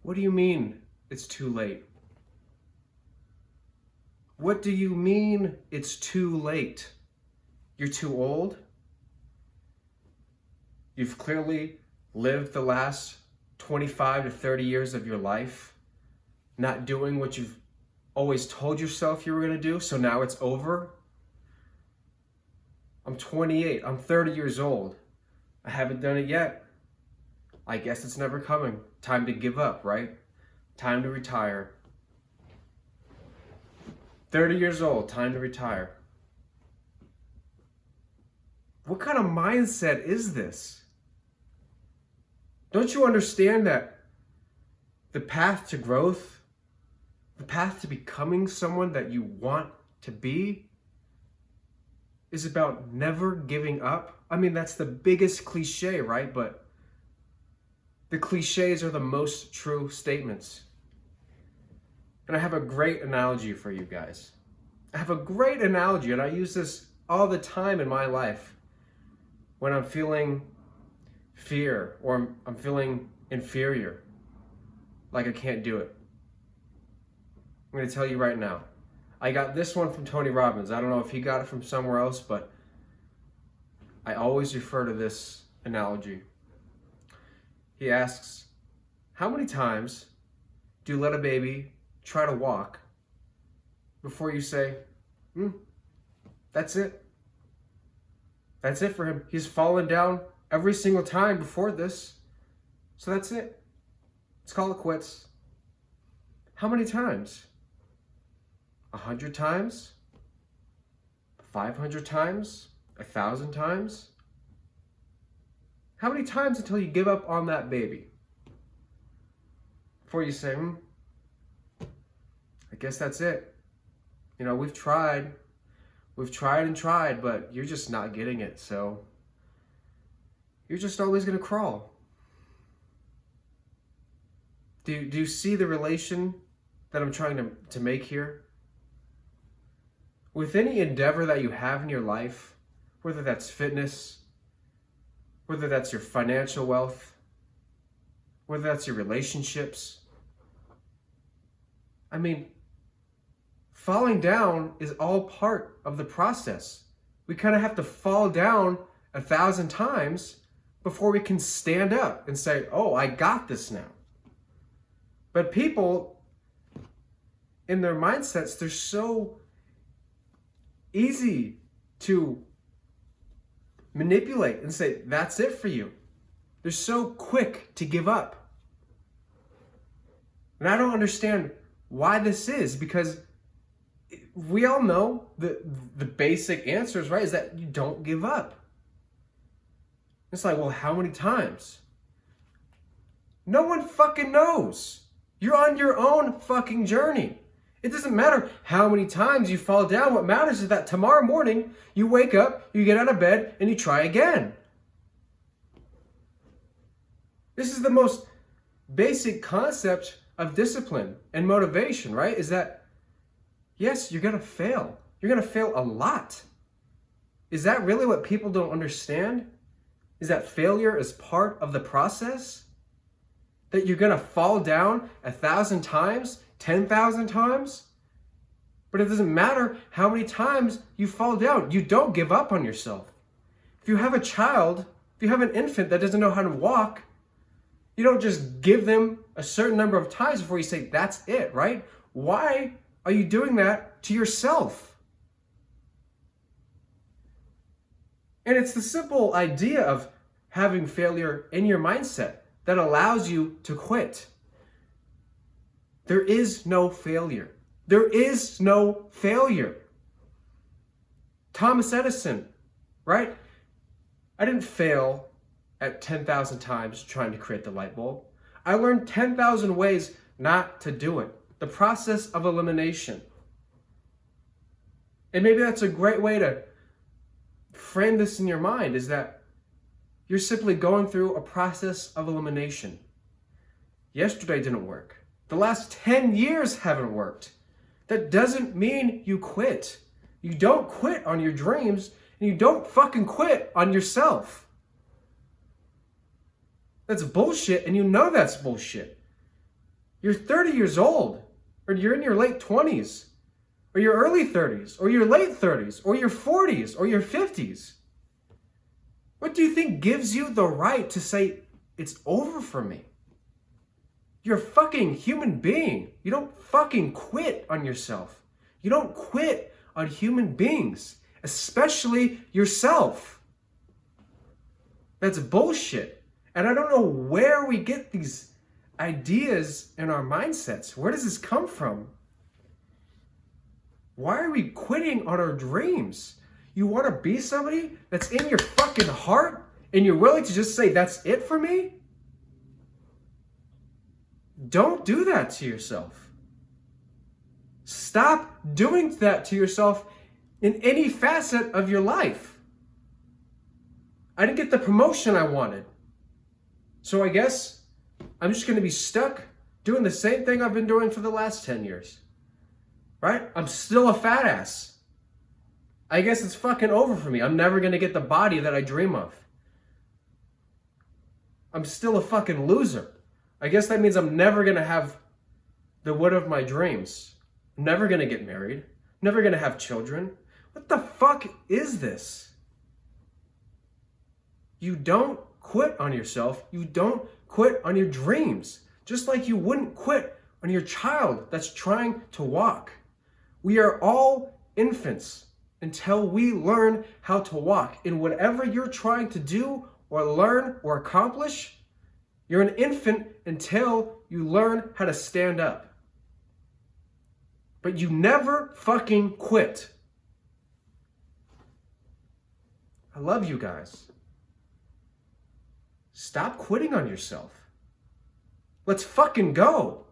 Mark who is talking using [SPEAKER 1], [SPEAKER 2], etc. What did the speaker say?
[SPEAKER 1] What do you mean it's too late? What do you mean it's too late? You're too old? You've clearly lived the last 25 to 30 years of your life not doing what you've always told yourself you were going to do, so now it's over? I'm 28. I'm 30 years old. I haven't done it yet. I guess it's never coming. Time to give up, right? Time to retire. 30 years old, time to retire. What kind of mindset is this? Don't you understand that the path to growth, the path to becoming someone that you want to be, is about never giving up? I mean, that's the biggest cliche, right? But the cliches are the most true statements. And I have a great analogy for you guys. I have a great analogy, and I use this all the time in my life when I'm feeling fear or I'm feeling inferior, like I can't do it. I'm going to tell you right now. I got this one from Tony Robbins. I don't know if he got it from somewhere else, but I always refer to this analogy. He asks, how many times do you let a baby try to walk before you say, that's it? That's it for him. He's fallen down every single time before this. So that's it. Let's call it quits. How many times? 100 times? 500 times? 1,000 times? How many times until you give up on that baby? Before you say, I guess that's it. You know, we've tried and tried, but you're just not getting it. So you're just always going to crawl. Do you see the relation that I'm trying to make here? With any endeavor that you have in your life, whether that's fitness, whether that's your financial wealth, whether that's your relationships, I mean, falling down is all part of the process. We kind of have to fall down 1,000 times before we can stand up and say, oh, I got this now. But people, in their mindsets, they're so easy to manipulate and say, that's it for you. They're so quick to give up. And I don't understand why this is, because we all know the basic answers, right? Is that you don't give up. It's like, well, how many times? No one fucking knows. You're on your own fucking journey. It doesn't matter how many times you fall down. What matters is that tomorrow morning you wake up, you get out of bed, and you try again. This is the most basic concept of discipline and motivation, right? Is that, yes, you're going to fail. You're going to fail a lot. Is that really what people don't understand? Is that failure is part of the process? That you're going to fall down 1,000 times, 10,000 times? But it doesn't matter how many times you fall down. You don't give up on yourself. If you have a child, if you have an infant that doesn't know how to walk, you don't just give them a certain number of times before you say, that's it, right? Why are you doing that to yourself? And it's the simple idea of having failure in your mindset that allows you to quit. There is no failure. There is no failure. Thomas Edison, right? I didn't fail at 10,000 times trying to create the light bulb. I learned 10,000 ways not to do it. The process of elimination. And maybe that's a great way to frame this in your mind, is that you're simply going through a process of elimination. Yesterday didn't work. The last 10 years haven't worked. That doesn't mean you quit. You don't quit on your dreams, and you don't fucking quit on yourself. That's bullshit, and you know that's bullshit. You're 30 years old, or you're in your late 20s, or your early 30s, or your late 30s, or your 40s, or your 50s. What do you think gives you the right to say, it's over for me? You're a fucking human being. You don't fucking quit on yourself. You don't quit on human beings, especially yourself. That's bullshit. And I don't know where we get these ideas in our mindsets. Where does this come from? Why are we quitting on our dreams? You want to be somebody that's in your fucking heart and you're willing to just say, that's it for me? Don't do that to yourself. Stop doing that to yourself in any facet of your life. I didn't get the promotion I wanted. So I guess I'm just going to be stuck doing the same thing I've been doing for the last 10 years. Right? I'm still a fat ass. I guess it's fucking over for me. I'm never going to get the body that I dream of. I'm still a fucking loser. I guess that means I'm never going to have the wood of my dreams. I'm never going to get married. I'm never going to have children. What the fuck is this? You don't quit on yourself. You don't quit on your dreams. Just like you wouldn't quit on your child that's trying to walk. We are all infants until we learn how to walk. In whatever you're trying to do or learn or accomplish, you're an infant until you learn how to stand up. But you never fucking quit. I love you guys. Stop quitting on yourself. Let's fucking go.